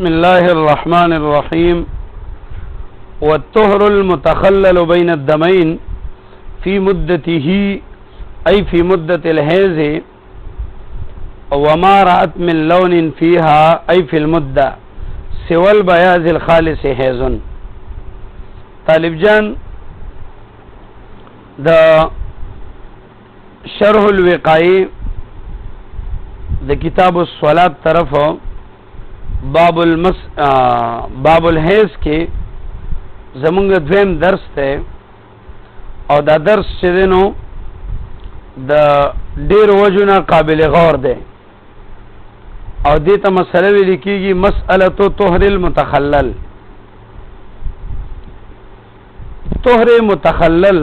بسم الله الرحمن الرحيم. والطهر المتخلل بين الدمين في مدته أي في مدة الحيض وما رأت من لون فيها أي في المدة سوى البياض الخالص حيض. طالب جان دا شرح الوقائي دا کتاب الصلاة طرف باب الحیض کې زمونږ دویم درس ته او دا درس چې دی نو د ډېر وجونه قابل غور دی او دې ته مسله ویل کېږي مسألة طهر المتخلل. طهر متخلل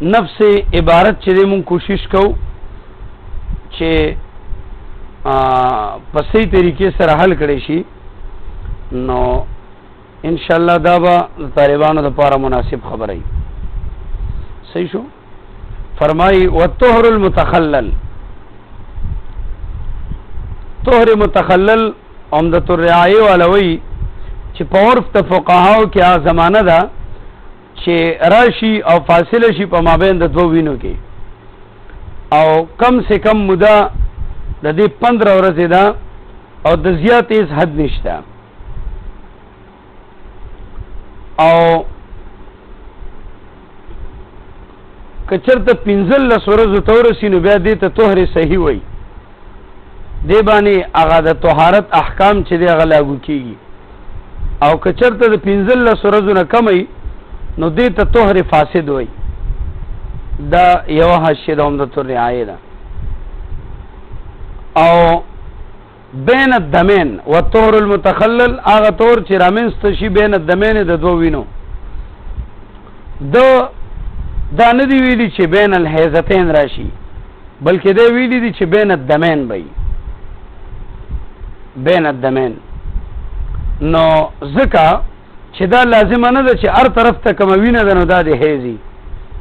نفس عبارت چې دی مونږ کوشش کوو چې په صحیح طریقې سره حل کړی شي نو ان شاء الله دا به طالبانو لپاره مناسب خبره وي. صحیح شو. فرمایي والطهر المتخلل. طهر متخلل عمدة الرعایه ولوي چې په عرف د فقهاو کې زمانه ده چې راشي او فاصله شي په مابین د دوه وینو کې او کم سے کم موده د دې 15 ورځې ده او د زیات هیڅ حد نشته او کچرته 15 ورځې تورسي نو بیا دې ته طهر صحیح وای دی باندې هغه د طهارت احکام چې دی هغه لاګو کیږي او کچرته د 15 ورځې نه کمي نو دې ته طهر فاسد وای. دا یو حاشیه د عمدة الرعایه ده. او بین الدمین والطهر المتخلل هغه طهر چې رامنځته شي بین الدمین د دوه وینو دا نه دی ویلي چې بین الحیضتین راشي بلکې دی ویلي دي چې بین الدمین وي بین الدمین. نو ځکه چې دا لازمه نه ده چې هر طرف ته کومه وینه ده نو دا د حیضي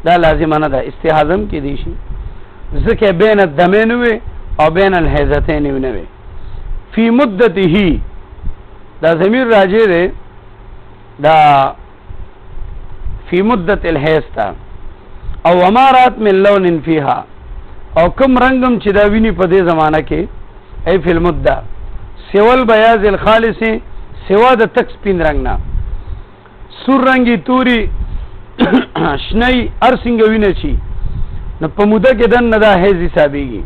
دا لازمه نه ده. استحاضم کې دی شي ځکه بین الدمین وي او بین الحیضتین نه وي. فی مدته دا ضمیر راجع دی دا فی مدت الحیض تا او امارات من لون فیها او کم رنگم چې دا ویني په دې زمانہ کې ای فی المدة سوال بیاض الخالص سوا د تک سپین رنگ نه سور رنگی توری شنی ارسنګ ویني چی نو په موده کې دن نه دا حیض حسابيږي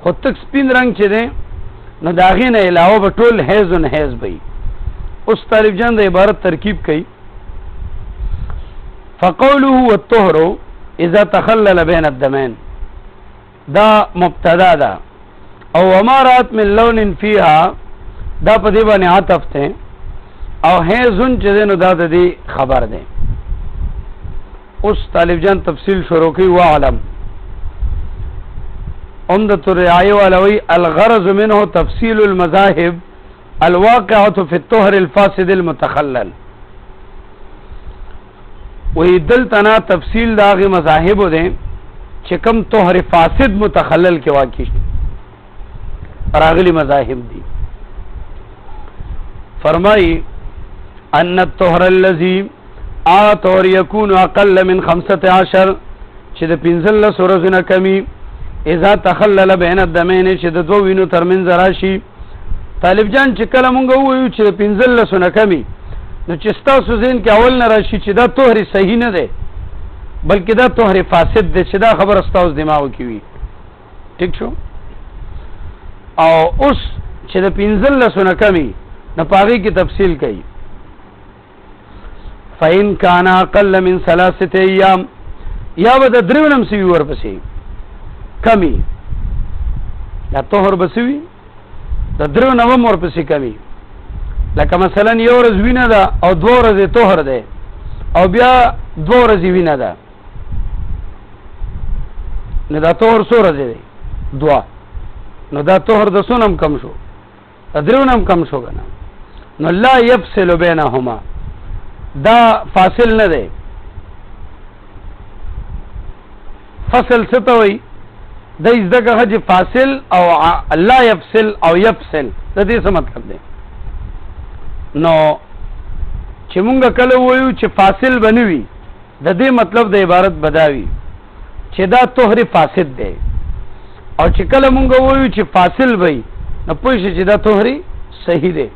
خو تک سپین رنگ چې دی نو دا غي نه علاوه په ټول حیض او حیض وي. اوس طالب جان د عبارت ترکیب کوي فقوله والطهر اذا تخلل بين الدمين دا مبتدا ده او امارات من لون فيها دا په دې باندې عطف ته او حیضن چې نو دا د دې خبر ده. اوس طالب جان تفصیل شروع کوي وعلم عمدة الرعایه ولوي الغرض منه تفصيل المذاهب الواقعة في الطهر الفاسد المتخلل. ويدلتنا تفصيل داغي مذاهب ده چې کوم طهر فاسد متخلل کې واقع راغلي مذاهب دي. فرمای ان الطهر الذي طهر يكون اقل من 15 چې د 15 ورځې نه کمی اذا تخلل بين الدمين چې د دوه وینو ترمنځ راشي. طالب جان چې کله مونږ وایو چې د 15 نه کمی نو چې تاسو ذهن کې اول نه راشي چې دا طهر صحیح نه دی بلکې دا طهر فاسد دی چې دا خبر استاوس دماغ کې وي. ٹھیک شو. او اوس چې د 15 نه کمی نه پاغي کې تفصیل کوي فإن كان اقل من 3 ايام یا به د درونم سی ورپسې کمی دا طهر بسوي د درو نوم ورپسې کمی لکه مثلا یو ورځ وینه ده او 2 ورځې طهر ده او بیا 2 ورځې وینه ده نو دا طهر څو ورځې دی 2 نو دا طهر د سونم کم شو د درونم کم شو کنه نو لا يفصل بينهما دا فاصل نه دی. فصل څه ته وایي د ازدکه چې فاصل او لا يفصل او يفصل د دې څه مطلب دی؟ نو چې مونږ کله وایو چې فاصل بنوي د دې مطلب د عبارت بداوي چې دا طهر فاسد دی، او چې کله مونږ وایو چې فاصل وي نو پوه شي چې دا طهر صحیح دی.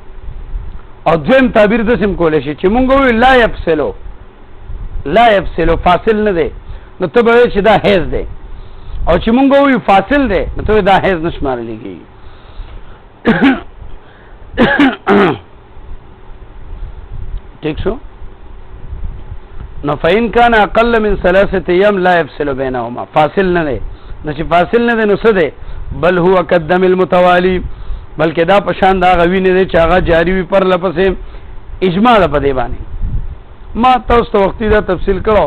او دویم تعبیر د سم کولای شي چې مونږ وایو لا يفصل فاصل نه دی نو ته به چې دا حیض دی، او چې مونږ وایو فاصل دی نو ته دا حیض نشمارل کېږي. ٹھیک شو؟ نو فإن كان اقل من 3 ايام لا يفصل بينهما، فاصل نه دی. نو چې فاصل نه دی نو څه دی؟ بل هو قدم المتوالي، بلکې دا پشان دا غوی نه دی چې هغه جاری وي پر لپسې اجماع ده په دی باندې. ما تاسو ته وختي دا تفصیل کړو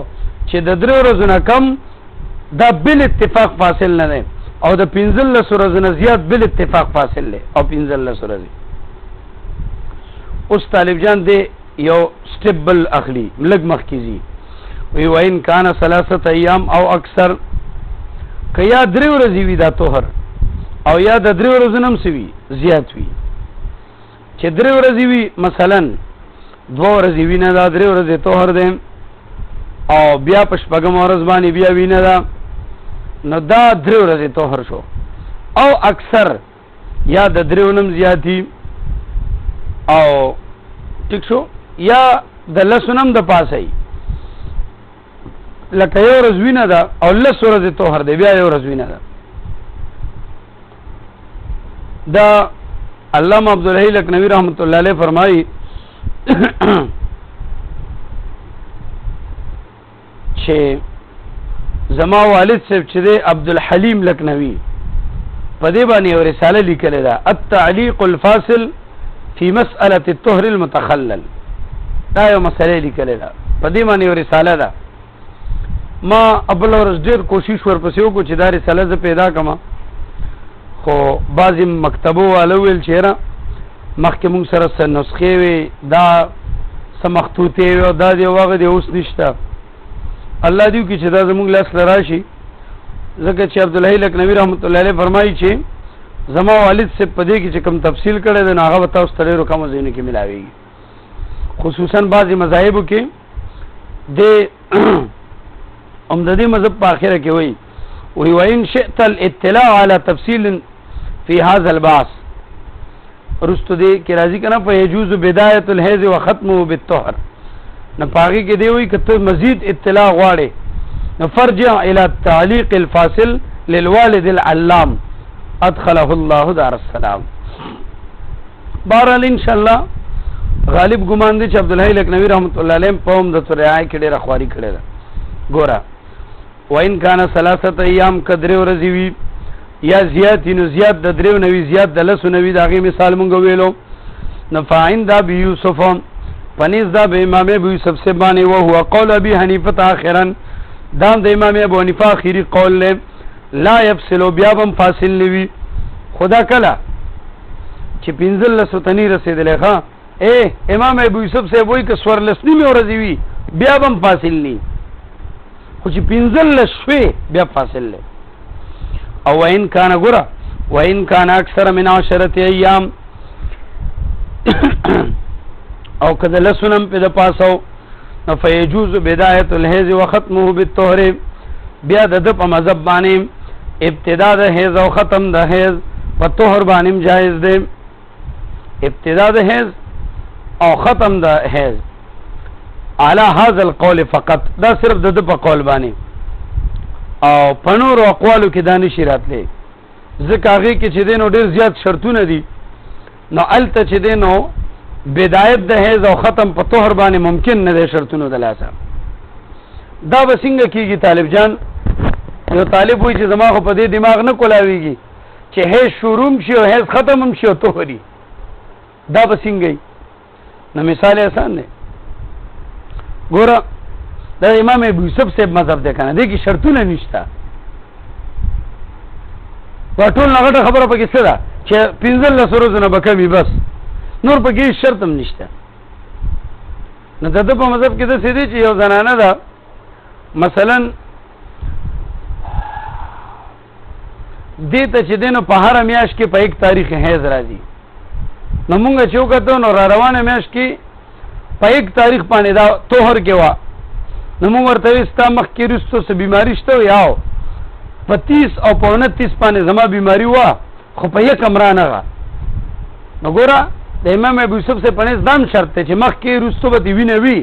چې د 3 ورځو نه کم دا بل اتفاق فاصل نه دی، او د 15 ورځو نه زیات بل اتفاق فاصل دی، او 15 ورځې. اوس طالب جان دی یو سټیپ بل اخلي لږ مخکې وی وین کان 3 ایام او اکثر، که یا 3 ورځې وي دا طهر او یا د 3 ورځو نه هم وي زیات وي. چې 3 ورځې وي مثلا 2 ورځې وینه دا 3 ورځې طهر دی، او بیا په شپږم ورځ باندې بیا وینه دا نو دا 3 ورځې طهر شو. او اکثر یا د 3 ورځې زیاتی، او ٹھیک شو، یا د لسنم د پاسه لکه یو ورځ وینه ده او 10 ورځې طهر دی بیا یو ورځ وینه ده. دا علامه عبدالحی لکنوی رحمت الله علیه فرمایي چې زما والد صاحب چې دی عبدالحلیم لکنوی په دې باندې یو رساله لیکلې ده، التعلیق الفاصل فی مسألة الطهر المتخلل. دا یو مسئله لیکلې ده په دې باندې یو رساله ده. ما ابل ورځ ډېر کوشش ورپسې وکړو چې دا رساله زه پیدا کړم، خو بعضې مکتبو والا ویل چې یاره مخکې مونږ سره څه نسخې وې دا څه مخطوطې وې او دا دی هغه دی اوس نشته. الله دې وکړي چې دا زمونږ لاس له راشي، ځکه چې عبدالحی لکنوي رحمت الله علیه فرمایي چې زما والد صاحب په دې کې چې کوم تفصیل کړی دی نو هغه به تاسو ته ډېرو کمو ځایونو کې ملاویږي، خصوصا بعضې مذاهبو کې د د دې مذهب په آخره کې وایي وإن شئت الاطلاع على تفصيل في هذا البحث، رستو دې کې راځي کنه فيجوز بداية الحيض وختمه بالطهر. نه پاږي کې دی وایي که ته مزید اطلاع غواړې نو فرجع الى التعليق الفاصل للوالد العلام ادخله الله دار السلام. بهرحال ان شاء الله غالب ګمان دی چې عبدالحی لکنوي رحمت الله علیه په عمدة الرعایه کې ډېره خواري کړې ده. ګوره وین کان 3 ایام که 3 ورځې وي یا زیات نو زیات د 3 نه وي زیات د 10 نه وي د هغې مثال مونږ ویلو. نو فعند ابي یوسف پنیز دا به امام ابو یوسف سے باندې وهو قول ابي حنیفه اخرا، دا د امام ابو حنیفه اخیری قول له لا يفصل بیا بم فاصل نوي. خدا کله چې 15 تنی رسیدلې ښا امام ابو یوسف سے وایي که 14 نیمه ورځې وي بیا بم فاصل ني، خو چې 15 شوي بیا فاصل له. او وین کان ګوره وین کان اکثر من 10 ایام او کله لسنم په د پاسو نو فیجوز بدايه الحیض وختمه بالطهر، بیا د په مذهب باندې ابتدا د حیض او ختم د حیض په طهر باندې جایز دی. ابتدا د حیض او ختم د حیض على هذا القول فقط، دا صرف د په قول باندې، او په نور اقوالو کې دا نشي راتلی، ځکه هغې کې چې دی نو ډېر زیات شرطونه دي. نو هلته چې دی نو بدایت د حیض او ختم په طهر باندې ممکن نه دی شرطونو د لاسه. دا به څنګه کېږي طالب جان؟ یو طالب وایي چې زما خو په دې دماغ نه کولاویږي چې حیض شروع هم شي او حیض ختم هم شي او طهري، دا به څنګه وي؟ نو مثال آسان دی. ګوره دا امام ابو یوسف صاحب مذهب دی که نه، دې کې شرطونه نشته. په ټول نه غټه خبره پکې څه ده چې 15 ورځو نه به کمي، بس نور پکې هېڅ شرط هم نشته. نو د ده په مذهب کې داسې دی چې یو زنانه ده مثلا دې ته چې دینو په هر میاشت کې په 1 تاریخ حیض راځي نو مونږ چې وکړو نو را روانه میاشت کې په 1 تاریخ باندې دا طهر کې وا نو مونږ ورته استا مخ کې رستو څه بیماری شته یاو په 30 او په 29 باندې زما بیماری وا خو په یک امرانه غا نو ګوره د امام ابو یوسف سے پنځ دام شرط ته چې مخ کې رستو به دی ویني وی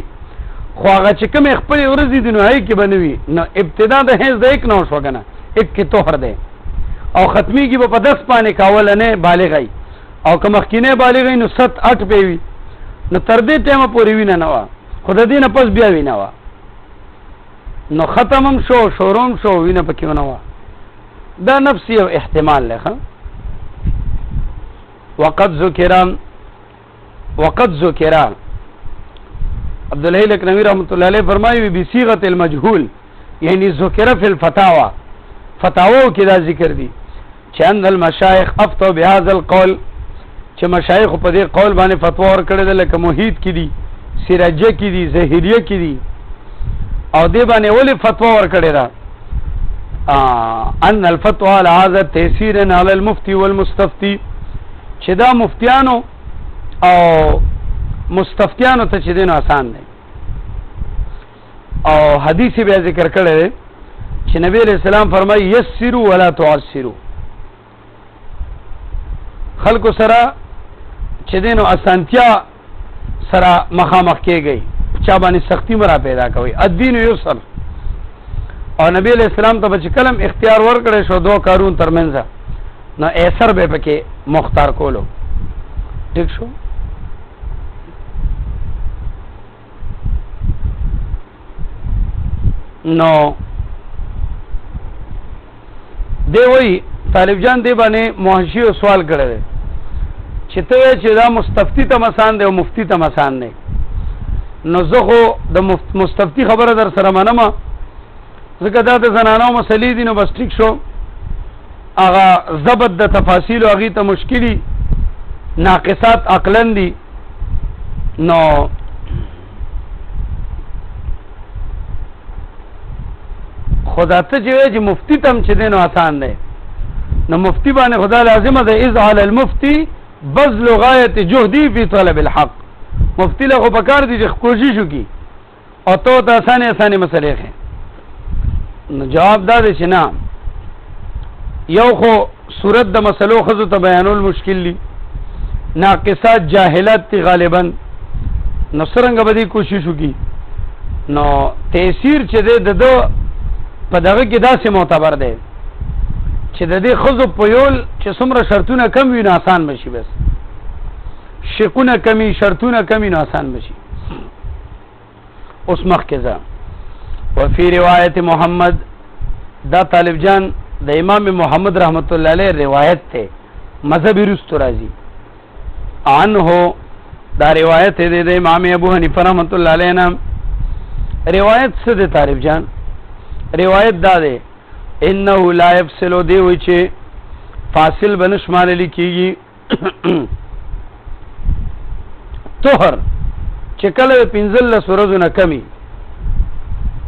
خو هغه چې کوم خپل ورځې دي نو هي کې بنوي نو ابتدا د حیض د 1 نو شو کنه 1 کې طهر ده او ختمی کی په 10 باندې کاول نه بالغای او که مخکینه بالغای نو 7 8 په وی نو تر دې ټیمه پورې وینه نه وا خدای دې نه پس بیا وینه وا نو ختمم شو شوروم شو وینه پکې نه وا دا نفسي او احتمال لخه وقد ذکر عبد الله لکنوی رحمۃ اللہ علیہ فرمایي بصيغه المجهول یعنی ذکر فی الفتاوى فتاوو کې دا ذکر دي چې ان المشایخ افتوا بهذا القول چې مشایخ په دې قول باندې فتوا ورکړل لکه محیط کې دي سراجه کې دي ظاهریه کې دي او دې باندې ولې فتوا ورکړل را ان الفتوى على هذا تاثير على المفتي والمستفتي چې دا مفتیانو او مستفتیانو ته چې دین آسان دی او حدیث به ذکر کړل چې نبی علیہ السلام فرمایي یسروا ولا تعسروا خلق سره چې دینو اسانتیا سره مخامخ کېږي چا باندې سختی مرا پیدا کوي الدین یسر او نبی علیہ السلام ته چې کلم اختیار ورکړي شو دوه کارون ترمنځ نو ایسر به پکې مختار کولو ٹھیک شو نو دی وی طالب جان دی باندې موحشی سوال کړی چې ته چې دا مستفتی ته مسان دی او مفتی ته مسان دی نو زه خو د مستفتی خبره در سره منم ځکه دا د زنانو مسلې دي نو بس ټیک شو هغه ضبط د تفاصیل او هغې ته مشکلي ناقصات عقلن دي نو خدا ته چې مفتی تم چې دی نو آسان دی نو مفتی باندې خدا لازمه ده اذ علی المفتی بذل غایت جهدی فی طلب الحق مفتی له خو پکار دي چې کوشش وکړي او ته آسانه مسلې ښه نو جواب دا دی چې نه یو خو صورت د مسلو خزو ته بیانول مشکل دي ناقصات جاهلات تی غالبا نو څرنګه به دې کوشش وکړي نو تاثیر چې دی د په دغه کې داسې معتبر دی چې د دې خزو په یول چې څومره شرطونه کم وي نو آسان بشي بس شکونه کمی شرطونه کمی نو آسان بشي اوس مخکې ځه وفي روایت محمد دا طالب جان د امام محمد رحمت الله علیه روایت ته مذهبی رستو راځي عنه دا روایت دی د امام ابو حنیفه رحمت الله علیه نام روایت څه دی طالب جان روایت دا دی انه لا يفصل دی وی چې فاصل بنشمال لیکيږي طهر چې کله 15 ورځې نه کمی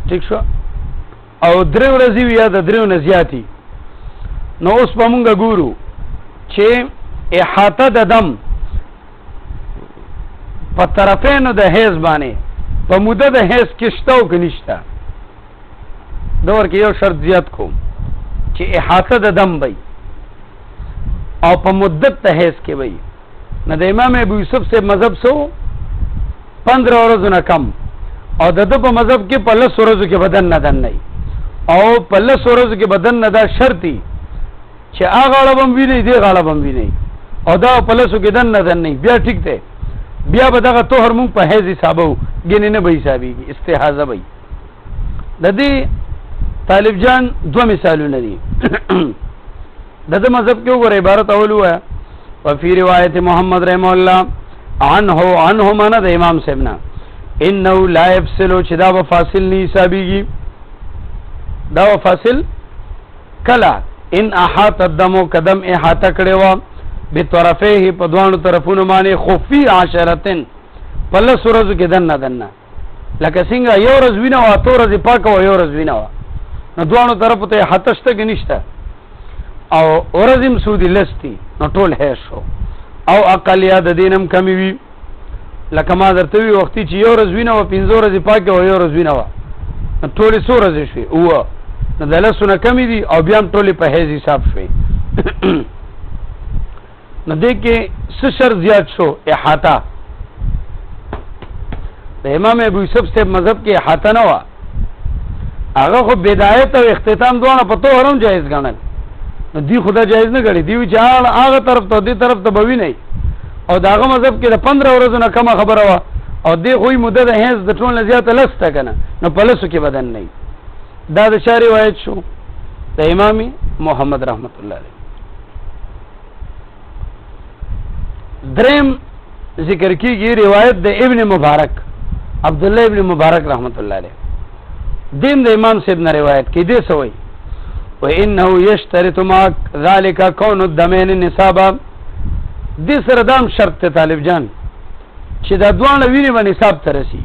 ٹھیک شو او 3 ورځې یا د 3 نه زیاتی نو اوس په مونږ ګورو چې احاطه د دم په طرفینو د حیض باندې په موده د حیض کې شته او که نشته دور کې یو شرط زیات کوم چې احاطه د دم وي او په مدت د حیض کې وي نه د امام ابو یوسف سے مذهب سو 15 ورځې نه کم او د په مذهب کې په 10 ورځې کې بدن نه دن نه او په 10 ورځې کې بدن نه دا شرطي چې هغه غړبم وی نه دی غړبم وی نه او دا په 10 کې دن نه دن نه بیا ټیک دی بیا به دغه طهر مونږ په حیض حسابو ګینه نه به حسابيږي استحاضه وي د دې طالب جان دو مثالونه دي دغه مذهب کې وګوره عبارت اول هوا وفي روایت محمد رحم الله عنه معنا د امام سیبنا انه لا يفصل چې دا فاصل نه حسابيږي دا فاصل کلا ان احاط الدم قدم احاطه کړي وا به طرفه په دوانو طرفونو باندې خفي عشرتن پل سورز کې دنه لکه څنګه یو ورځ وینه او تو ورځ پاک او یو ورځ وینه نو دوانو طرف ته حتشته کې نشته او ورزم سودی لستی نو ټول هي شو او اقل یا د دینم کمی وی لکه ما درته وی وختي چې یو ورځ وینه و 15 ورځې پاکه و یو ورځ وینه و ټولې څو ورځې شوې او نو د لسونه کمی دي او بیا هم ټولې په حیض حساب شوې نو دې کې څه شرط زیات شو احاطه د امام ابو یوسف صاحب مذهب کې احاطه نه وه هغه خو بدایت او اختتام دواړه په طهر هم جایز ګڼل نو دی خدا جایز نه ګڼي دی چې هغه طرف ته دې طرف ته به وینئ او د هغه مذهب کې د 15 ورځو نه کمه خبره وه او دې خو مدت د حیض د ټول نه زیاته لس ته که نه نو په لسو کې بدن نه دا د چا روایت شو د امام محمد رحمت الله علیه دریم ذکر کیږي روایت د ابن مبارک عبد الله ابن مبارک رحمت الله علیه دین د امام صاحب نه روایت کې دې سوې و انه یشترط ما ذلك كون الدمين نصابا دې سره دام شرط ته طالب جان چې دا دوه ویني باندې نصاب ترسي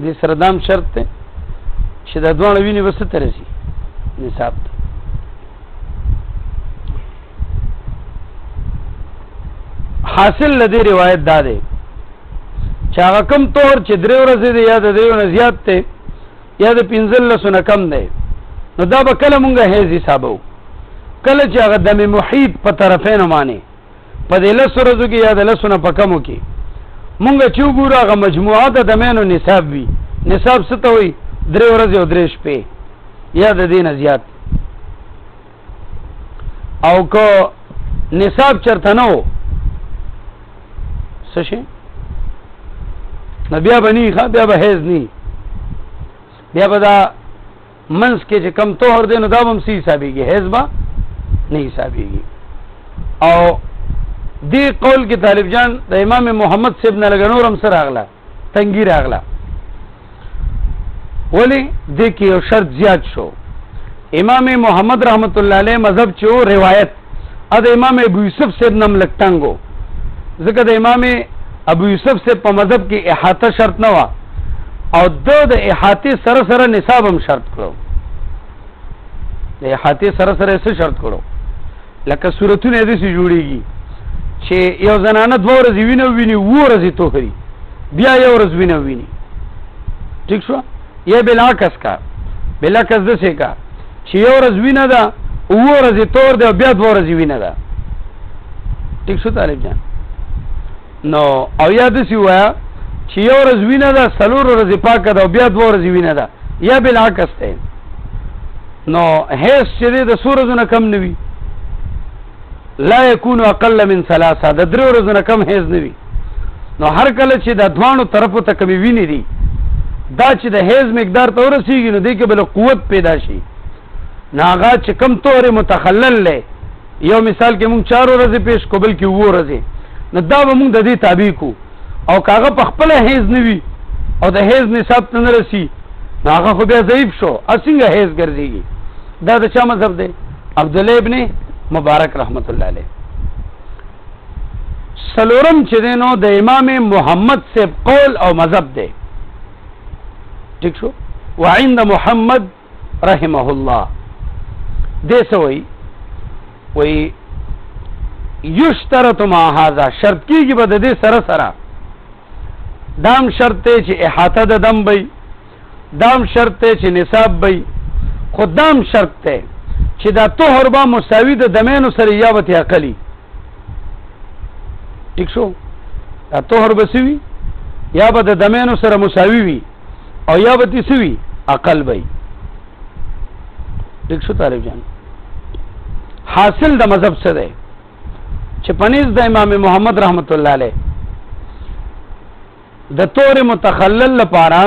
دې سره دام شرط ته چې دا دوه ویني وسه ترسي نصاب ته حاصل لدی روایت دا ده چې هغه کم طور چې 3 ورځې دی یا د دیونه زیات ته یا د 15 نه کم دی نو دا به کله مونږه هیڅ حسابو کله چې هغه دم محیط په طرفینو باندې په دې 10 ورځو کې یا د 10 نه په کمو کې مونږ چې وګورو هغه مجموعه د دمینو نصاب وي نصاب څه ته وي 3 ورځې او 3 شپې یا د دینه زیات او کو نصاب چرته نه و څه شي نو بیا به نی بیا به حیض نی بیا به دا منس کې چې کم طهر دی نو دا به هم سی حسابېږي حیض به نه حسابېږي او دې قول کې طالب جان د امام محمد صاحب نه لږ نور هم څه راغله تنګي راغله ولې دې کې یو شرط زیات شو امام محمد رحمت الله علیه مذهب چې روایت د امام ابو یوسف صاحب نم لږ تنګو ځکه د امام ابو یوسف سے په مذهب کې احاطه شرط نه و او د احاطه سره سره نصاب هم شرط کړو د احاطه سره سره څه شرط کړو لکه صورتونه دې سي جوړيږي چې یو زنانه 2 ورځې ویني 2 ورځې توهري بیا یو ورځ ویني ٹھیک شو یہ بلاکس کا بلاکس د څه کا چې یو ورځ وینه ده 2 ورځې تور ده بیا 2 ورځې وینه ده ٹھیک شو طالب جان نو او یاد سی وایا چې یو ورځ وینه ده 3 ورځې پاکه ده بیا 2 ورځې وینه ده یا بالعکس ده نو هیڅ چې د 2 ورځې نه کم نوي لا يكون اقل من 3 د 3 ورځې نه کم هیڅ نوي نو هر کله چې د دوانو طرفو ته کمی ویني دي دا چې د هیڅ مقدار ته ورسیږي نو دې کې بل قوت پیدا شي ناغا چې کم تور متخلل له یو مثال کې مونږ 4 ورځې پیش کوبل کې 2 ورځې نو دا به مونږ د دې تابع کو او کاغه په خپل هیڅ نوي او د هیڅ نصاب ته نه رسی هغه خو بیا ضعیف شو اسنګ هیڅ ګرځيږي دا د چا مذهب دی عبد الله ابن مبارک رحمت الله علیه سلورم چې دینو د امام محمد سے قول او مذهب دی ٹھیک شو وعند محمد رحمه الله دې سوئی وی یشترط ما هذا شرط کیږي به د دې سره سره دام شرط ته چې احاطه د دم بي دام شرط ته چې نصاب بي خدام شرط ته چې دا طهر با مساوي د دمینو سره یا به عقلی ٹھیک شو دا طهر بسوي یا به د دمینو سره مساوي وي او یا به تسوي عقل بي ٹھیک شو طالب جان حاصل د مذهب څه دی چې پنځ د امام محمد رحمت الله علیه د تور متخلل لپاره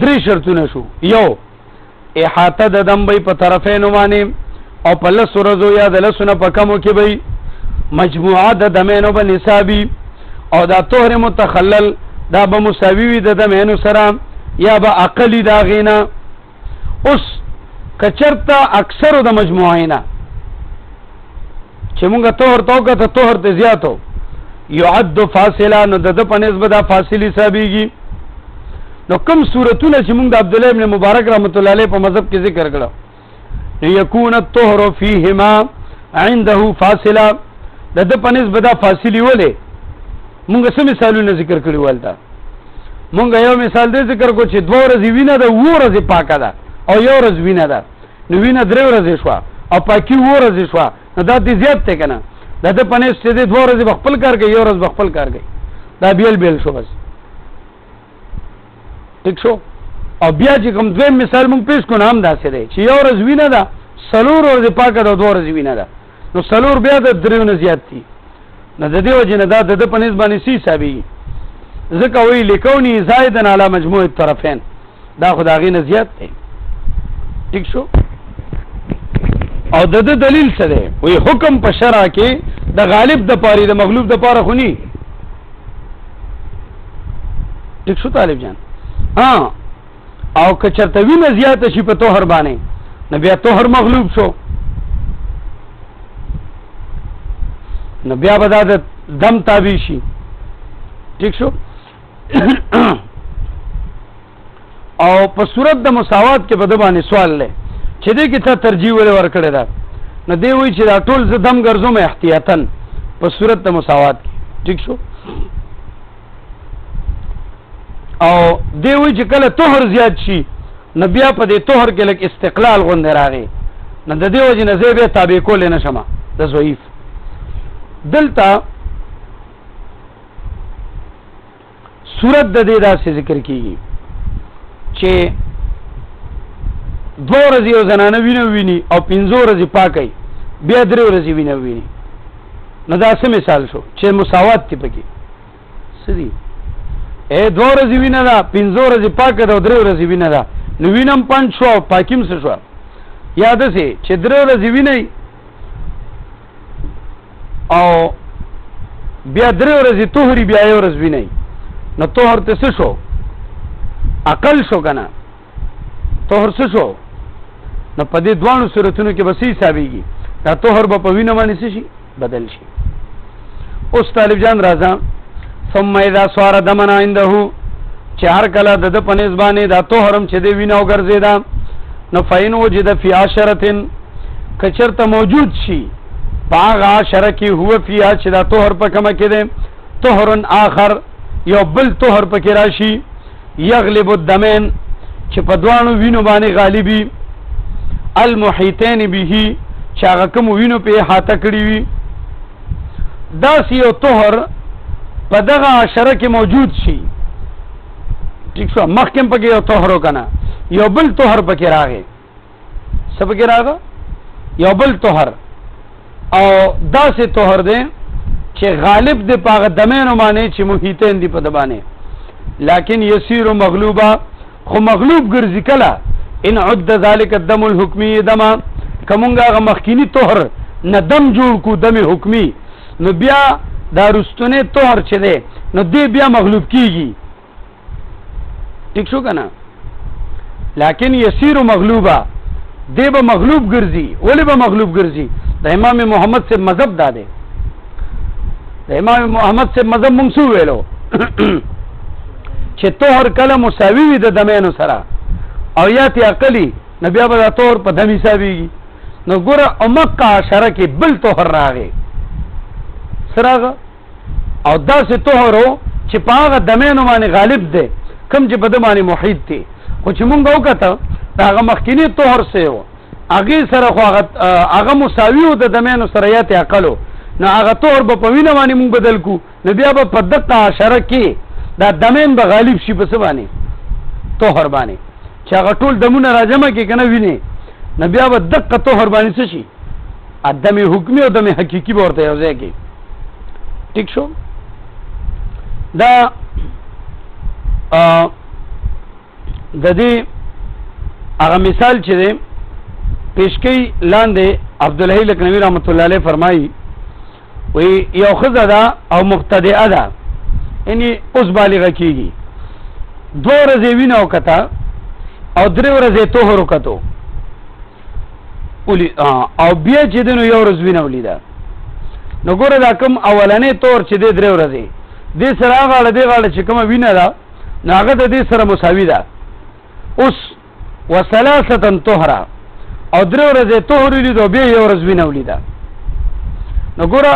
3 شرطونه شو یو احاطه د دمبې په طرفینو باندې او په لسورزو یا د لسونه په کمو کې به مجموعه د دمینو به نصابي او دا تور متخلل دا به مساوي وي د دمینو سره یا به عقلی دا غینا اوس کچرتا اکثر د مجموعینا چې مونږه طهر توګه ته طهر ته زیاتو يعد فاصله نو د په نسبت د فاصله حسابيږي نو کوم صورتونه چې مونږ د عبد الله ابن مبارک رحمت الله علیه په مذهب کې ذکر کړو یکون الطهر فیهما عنده فاصله د پنځ بدا فاصله ولې مونږ څه مثالونه ذکر کړی ولته مونږ یو مثال دې ذکر کو چې 2 ورځې وینه ده 2 ورځې پاکه ده او یو ورځ وینه ده نو وینه 3 ورځې شو او پاکي 2 ورځې شو نو دا دې زیات ته کنه دا د پنځ چې 2 ورځې خپل کار کوي یو ورځ خپل کار کوي دا بیل شو بس ٹھیک شو او بیا چې کوم دویم مثال مونږ پیش کو نام داسې دی چې یو ورځ وینه ده 3 ورځې پاکه ده 2 ورځې وینه ده نو 3 بیا د 3 نه زیات دي نو د دې وجه نه دا د پنځ باندې سی حسابي ځکه وی لکونی زائدن علی مجموع الطرفین دا خدای نه زیات دی ٹھیک شو او د دلیل څه دی وی حکم په شرع کې د غالب د پاره د مغلوب د پاره خونی ٹھیک شو طالب جان ها او که چرته وینه زیات شي په طهر باندې نو بیا طهر مغلوب شو نو بیا به دا د دم تابع شي ٹھیک شو او په صورت د مساوات کې په د باندې سوال لې چې دې کې څه ترجیح ولې ورکړی دا نو دی وی چې دا ټول ز دم ګرځوم احتیاطاً په صورت د مساوات کې ٹھیک شو او دی وی چې کله طهر زیات شي نو بیا په دې طهر کې لک استقلال غوندې راغی نو د دې وجه نه زه به تابع کول نه شم د ضعیف دلته صورت د دې داسې ذکر کیږي چې 2 ورځې او زنانه ویني او 5 ورځې پاکي بیا 3 ورځې ویني نو دا څه مثال شو چې مساوات تی پکې سدي 2 ورځې وینه ده 5 ورځې پاکه ده او 3 ورځې وینه ده نو وینم 5 شو پاکیم څه شو یاد سي چې 3 ورځې ویني او بیا 3 ورځې طهري بیا یو ورځ ویني نو طهر ته څه شو عقل شو کنه طهر څه شو نو په دې دوانو صورتونو کې بسې حسابيږي دا طهر به په وینه باندې شي بدل شي اوس طالب جان راځه ثم اذا صار دمنا عنده چار کله د پنځ باندې دا طهرم چې دی وینه وګرځیدا نو فین وجد فی عشرتن کچرته موجود شي باغ عشره کې هو فی چې دا طهر په کومه کې دی طهرن آخر یو بل طهر په کې راشي یغلب الدمین چې په دوانو وینو باندې غالبي المحیطین به چې هغه کوم وینو په احاطه کړی وي داسې یو طهر په دغه عشره کې موجود شي ٹھیک شو مخکم پکې یو طهر وکنه یو بل طهر پکې راغی سب کې راغی یو بل طهر او داسې طهر دی چې غالب دی په دمینو باندې چې محیطین دی په دبانه لكن يسير مغلوبا خو مغلوب ګرځي کله ان عد ذلك الدم الحكمي دما کومګه مخکینی طهر نه دم جوړ کو دم حکمی نو بیا دا رستونه طهر چي دي نو دی بیا مغلوب کیږي ٹھیک شو کنه لكن يسير مغلوبا دی به مغلوب ګرځي ولی به مغلوب ګرځي د امام محمد سے مذهب داده د امام محمد سے مذهب منسوب ویلو چې طهر کله مساوي وي د دمینو سره او یاتي عقلی نبي ابا طهر په دم حسابيږي نو ګوره او مکه شره کې بل طهر راغی سره او داسې طهرو چې په هغه دمینو باندې غالب دی کوم چې په دمانه محیط دی خو چې مونږ وکړه هغه مخکینی طهر سه و هغه سره خو هغه مساوي و د دمینو سره یاتي عقلو نو هغه طهر په وینه باندې مونږ بدل کو نبي ابا په دقه شره کې دا دمین به غالب شي په څه باندې طهر باندې چې هغه ټول دمونه راجمه کې کنه ویني نبي ابا دقه طهر باندې څه شي ادمي حکمي او دمي حقيقي ورته یو ځای کې ٹھیک شو دا د دې هغه مثال چې دی پیشکی لاندې عبد الحی لکنوی رحمت الله علیه فرمایي وی یو خزه ده او مبتدئه ده یعنی اوس بالغه کیږي 2 ورځې وینه وکړه او 3 ورځې طهر وکړو او بیا چې دنو یو ورځ وینه ولیدا نو ګوره دا کوم اولنې طور چې د 3 ورځې د سره غاړه دی غاړه چې کوم وینه ده ناغه د دې سره مساوي ده اوس وثلاثه طهره او درې ورځې طهر ولید او بیا یو ورځ وینه ولیده، نو ګوره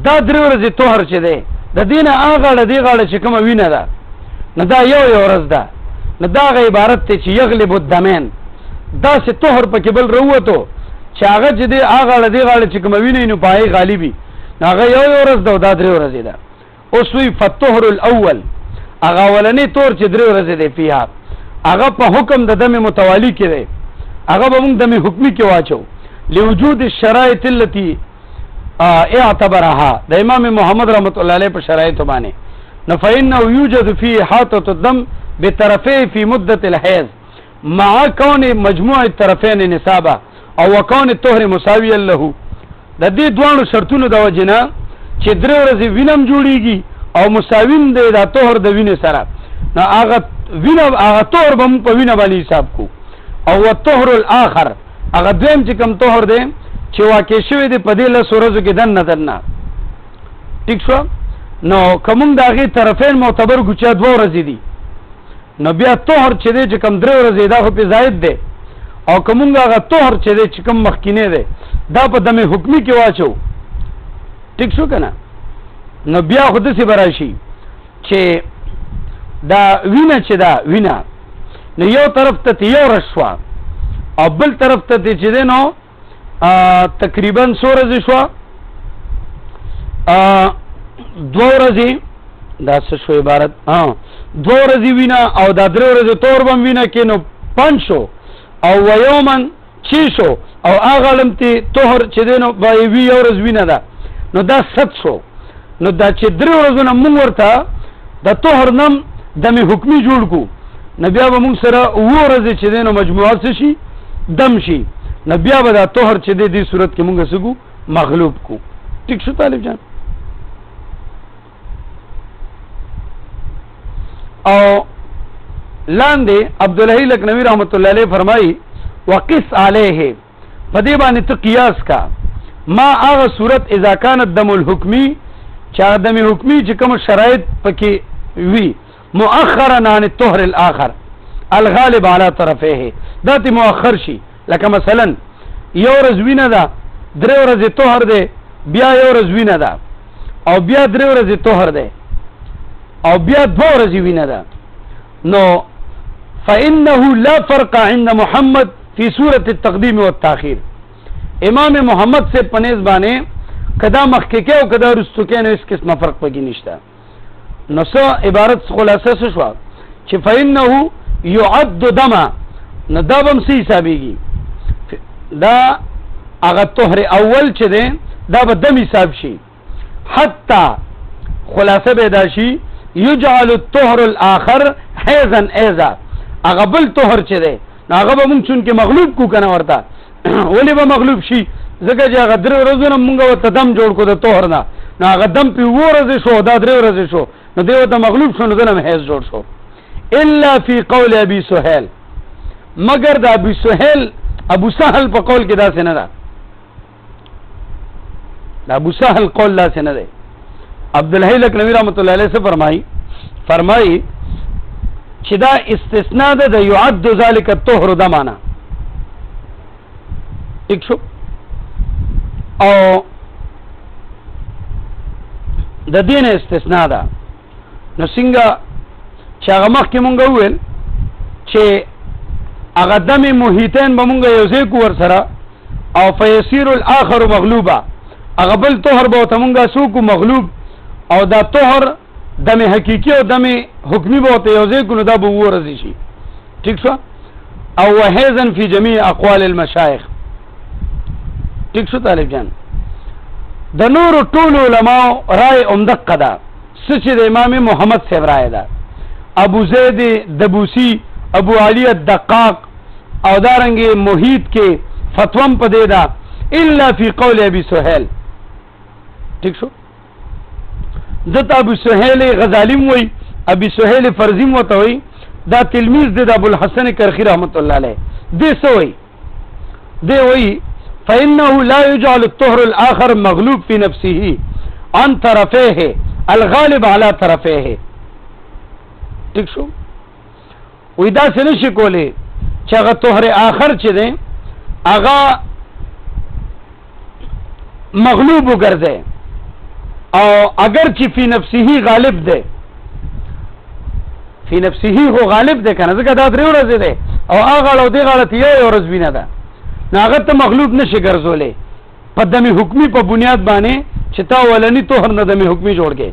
دا درې ورځې طهر چې دی د دې نه هغه غاړه دې غاړه چې کومه وینه ده نو دا یو ورځ ده، نو دا هغه عبارت دی چې یغلب الدمین، داسې طهر پکې بل راووتو چې هغه چې دی هغه غاړه دې غاړه چې کومه وینه نو په هغې غالبي، نو هغه یو ورځ ده او دا درې ورځې ده. اوس وی فالطهر الاول، هغه اولنی طهر چې درې ورځې دی فیها، هغه په حکم د دم متوالی کې دی، هغه به موږ دم حکمي کې واچو لوجود الشرائط التي اعتبرها د امام محمد رحمت الله علیه په شرایطو باندې، نو فإنه يوجد فيه حاطة الدم بطرفيه في مدة الحيض مع كون مجموع الطرفين نصابا او وكون الطهر مساويا له. د دې دوه شرطونو د وجنه چې درې ورځې وینم جوړیږي او مساوین دی دا طهر د وینې سره، نو هغه وینه هغه طهر به موږ په وینه باندې حساب کو. او الطهر الاخر هغه دویم چې کوم طهر دی چې واقع شوی دی په دې لس ورځو کې دنه ټیک شو، نو کوم د هغې طرفین معتبر کو چې دوه ورځې دي، نو بیا طهر چې دی چې کوم درې ورځې دا خو پې زاید دی، او کوم هغه طهر چې دی چې کوم مخکینی دی دا په دم حکمي کې واچو، ټیک شو که نه. نو بیا خو داسې به راشي چې دا وینه چې دا وینه نو یو طرف ته یو ورځ شوه او بل طرف ته چې دی نو تقریبا څو ورځې شوه، دوه ورځې، دا څه شو عبارت، دوه ورځې وینه او دا درې ورځې طهر به هم وینه کې نو 5 شو، او ویومن 6 شو، او هغه علمتې طهر چې دی نو به یو ورځ وینه ده، نو دا 7 شو. نو دا چې درې ورځو نه مونږ ورته د طهر نم دم حکمي جوړ کو، نو بیا به مونږ سره 7 ورځې چې دی نو مجموعه څه شي دم شي، نو بیا به دا طهر چې دی دې صورت کې مونږ څه کو مغلوب کو. ټیک شو طالب جان؟ او لاندې عبدالحی لکنوی رحمت الله علیه فرمایي وقس علیه، په دې باندې ته قیاس کا ما هغه صورت اذا كان الدم الحکمی چې دم حکمی چې کوم شرایط پکې وي مؤخرا عن الطهر الاخر الغالب على طرفيه، دا ته مؤخر شي، لکه مثلا یو ورځ وینه ده، درې ورځې طهر دی، بیا یو ورځ وینه ده، او بیا درې ورځې طهر دی، او بیا 2 ورځې وینه ده، نو فإنه لا فرق عند محمد في سورة التقديم والتاخير. امام محمد سے پنیز بانے کدا مخکې کې او کدا رستو کې نو اس قسمه فرق پکې نشته. نو څه عبارت خلاصه څه شو چې فإنه يعد دما، نو دا به هم څه حسابېږي، دا هغه طهر اول چې دی دا به دم حساب شي، حتی خلاصه به دا شي یجعل الطهر الاخر حیزا ایزا، هغه بل طهر چې دی نو هغه به مونږ چونکې مغلوب کو که نه ورته ولې به مغلوب شي، ځکه چې هغه 3 ورځو نه مونږ ورته دم جوړ کړو د طهر نه، نو هغه دم پې 7 ورځې شو، دا 3 ورځې شو، نو دی ورته مغلوب شو، نو دنه هم حیز جوړ شو. الا فی قول ابي سهیل، مگر د ابي سهیل ابو سهل په قول کې داسې نه ده، د ابو سهل قول داسې نه دی. عبدالحی لکنوی رحمت الله علیه سے فرمائی چې دا استثناء ده د يعد ذلك الطهر دمانه، ٹھیک شو. او د دین استثناء ده، نو څنګه چې هغه مخکې مونږ وویل چې هغه دم محیطین به مونږ یو ځای کو ورسره، او فیسیر الاخر مغلوبه، هغه بل طهر به ورته مونږ څوک مغلوب، او دا طهر دم حقیقی او دم حکمی به ورته یو ځای کو، نو دا به 7 ورځې شي، ٹھیک شو. او وحیزا فی جمیع اقوال المشایخ، ٹھیک شو طالب جان؟ د نورو ټولو علماء رائے امدقه ده، څه چې د امام محمد صاحب رائے ده، ابو زید دبوسی، ابو علی الدقاق، او دارنګې محیط کې فتوم په دی ده الا فی قول ابي سهیل، ٹھیک شو. دته ابو سهیل غزالیم وی، ابي سهیل فرزیم وته وی، دا تلمیذ دی د ابو الحسن کرخی رحمت الله علیه، دی څه وی؟ دی وی فإنه لا يجعل الطهر الآخر مغلوب في نفسه عن طرفيه الغالب على طرفيه، ٹھیک شو. وی دا څه نشي کولی چې هغه طهر آخر چې دی هغه مغلوب وګرځي او اگر چې فی نفسه غالب ده، فی نفسه هو غالب ده کنه، ځکه دا درې ورځې ده او هغه او دغه غلط یو ورځ وینه ده، نو هغه ته مغلوب نشي ګرځولې په دم حکمی په بنیاد باندې چې تا ولنی طهر نه دم حکمی جوړ کې.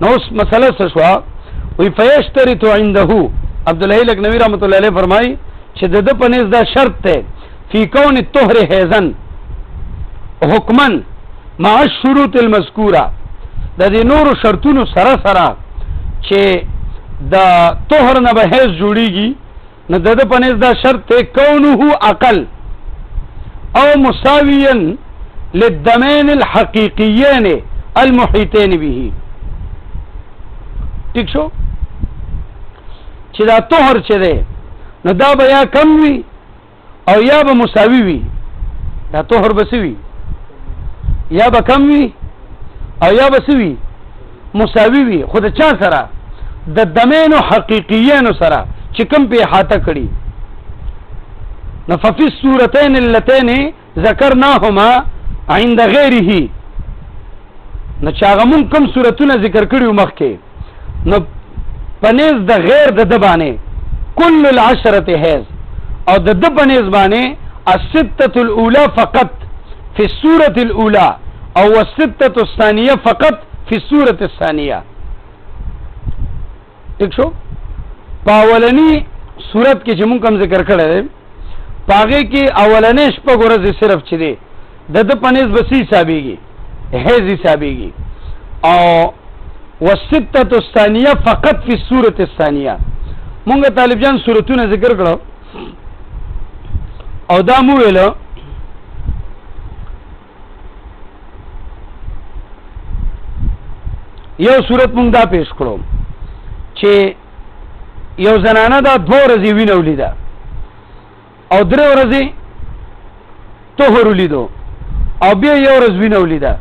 نو اوس مسله څه شو؟ وی فیشترط عنده عبد الله لکنوی رحمت الله علیه فرمای چې د پنځ دا شرط ته فی کون الطهر حیزن حکما مع الشروط المذکوره، د دې نور شرطونو سره سره چې د طهر نه به حیز جوړیږي، نو د پنځ دا شرط ته کونه عقل او مساویا للدمین الحقیقیین المحیطین به. ٹھیک شو چې دا طهر چې ده نو دا به یا کم وي او یا به مساوي وي، دا طهر به سوي یا به کم وي او یا به سوي مساوي وي، خو د چا سره؟ د دمین حقیقیین سره چې کم په احاطه کړي. نو ففي الصورتين اللتين ذكرناهما عند غيره، نو چې هغه مونږ کوم صورتونه ذکر کړیو مخکې، نو پنیز د غیر د دبانه کل العشرة حیز او د پنیز باندې الستة الاولى فقط في السورة الاولى او الستة الثانية فقط في السورة الثانية. ٹھیک شو؟ پاولنی صورت کې چې مونږ کوم ذکر کړی دی پاغه کې اولنې شپږ ورځې صرف چې دی د پنیز بسی حسابېږي، حیز حسابېږي، او والستة الثانية فقط في السورة الثانية. مونږ طالب جان سورتونه ذکر کړو او دا مو ویل یو سورت مونږ دا پیش کړو چې یو زنانه دا 2 ورځې وینه ولیده او 3 ورځې طهر ولیدو او بیا یو ورځ وینه ولیده،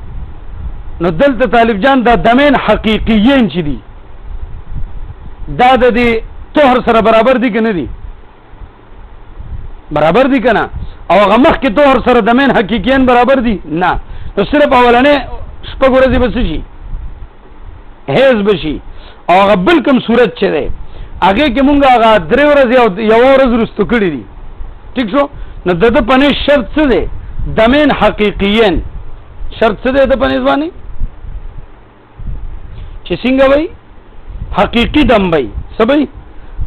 نو دلته طالب جان دا دمین حقیقیین چې دي دا د دې طهر سره برابر دي که نه دي؟ برابر دي که نه؟ او هغه مخکې طهر سره دمین حقیقیین برابر دي؟ نه. نو صرف اولنې شپږ ورځې به څه شي؟ حیز به شي. او هغه بل کوم صورت چې دی هغې کې مونږ هغه 3 ورځې او یوه ورځ رستو کړي دي. ټیک شو؟ نو د ده پنیز شرط څه دی؟ دمین حقیقیین شرط څه دی د پنیز باندې؟ چې څنګه وای حقیقي دم وای سبای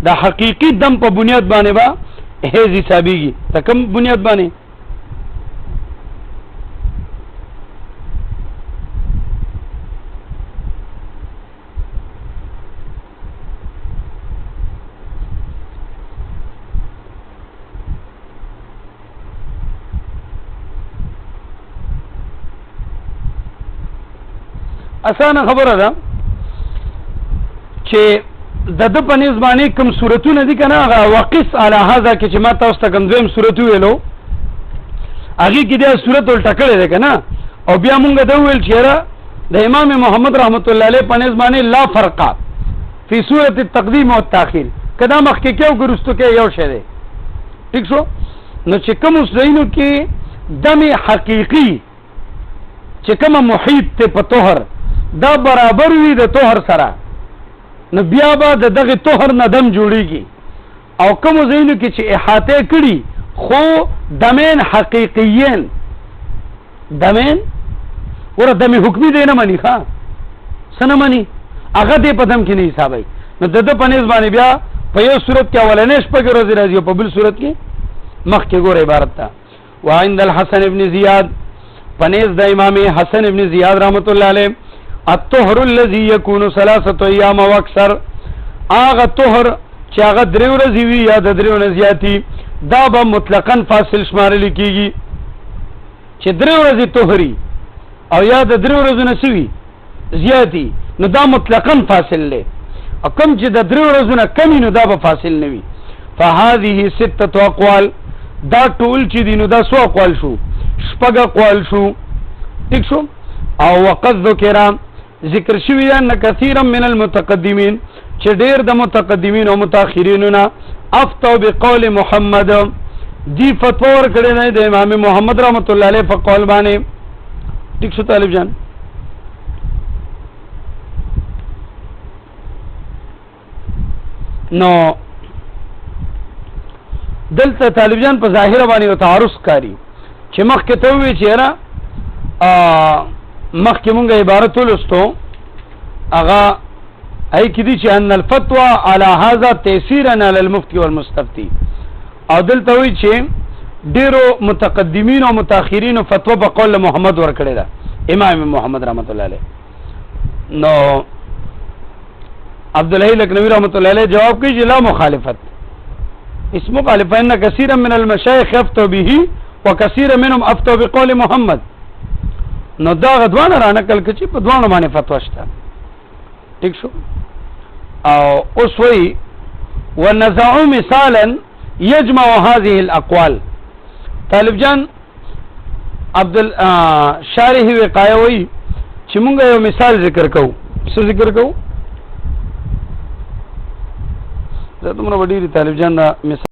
دا حقیقي دم په بنیاد باندې با حیز حسابېږي. ته کوم بنیاد باندې؟ اسانه خبره ده چې د پنځ باندې کوم صورتونه دي کنه هغه وقص علی هذا کې چې ما تاسو ته کوم دویم صورت ویلو هغه کې دا صورت الټا کړی ده کنه، او بیا مونږ دا ویل چې د امام محمد رحمت الله علیه پنځ باندې لا فرق فی سورۃ التقدیم والتاخیر کدا مخکې کې او ګرستو کې یو شی دی. ٹھیک شو؟ نو چې کوم زینو کې دم حقیقی چې کوم محیط ته په طهر دا برابر وي د طهر سره، نو بیا به د دغه طهر نه دم جوړیږي. او کوم زینو کې چې احاطه کړي خو دمین حقیقیین، دمین ور دم حکمی دی نه مني، ښا سن مني هغه دې په دم کې نه حسابای. نو د پنځ باندې بیا په یو صورت کې اولنې شپږ ورځې راځي او په بل صورت کې مخکې ګوره عبارت ده. وعند الحسن ابن زیاد پنځ د امام حسن ابن زیاد رحمت الله علیه الطهر الذي يكون 3 ايام واكثر، هغه طهر چې هغه 3 ورځې وي یا د 3 ورځې زیاتی دا به مطلقاً فاصل شمارل کیږي چې 3 ورځې طهري او یا د 3 ورځې نسوي زیاتی نو دا مطلقاً فاصل له، او کوم چې د 3 ورځې نه کمی نو دا به فاصل نه وي. فهذه 6 اقوال، دا ټول چې دي نو دا 100 اقوال شو، شپږ اقوال شو. ٹھیک شو؟ او وقد ذکر ذکر شوی ان کثیرا من المتقدمین چې ډیر د متقدمین او متأخرین نه افتوا بقول محمد دی فتوا ورکړې نه د امام محمد رحمت الله علیه په قول باندې. ټیک شو طالب جان؟ نو دلته طالب جان په ظاهر باندې یو تعارض کاری چې مخکې ته وی چې را مخکې مونږه عبارت ولستو هغه ای کې دي چې ان الفتوى على هذا تيسيرا على المفتي والمستفتي، او دلته وی چې ډیرو متقدمین او متأخرین فتوا په قول محمد ورکړی دا امام محمد رحمت الله علیه. نو عبد الحی لکنوی رحمت الله علیه جواب کوي چې لا مخالفت اس مخالفه ان كثيرا من المشايخ افتوا به وكثير منهم افتوا بقول محمد. نو دا غدوانه را نقل کړي په دوانو باندې فتوا شته. ٹھیک شو؟ او اوس وی ونزعوا مثالا يجمع هذه الاقوال. طالب جان عبد شارح وقایه وی چې مونږ یو مثال ذکر کوو. څه ذکر کوو؟ زه تمره وړي طالب جان مثال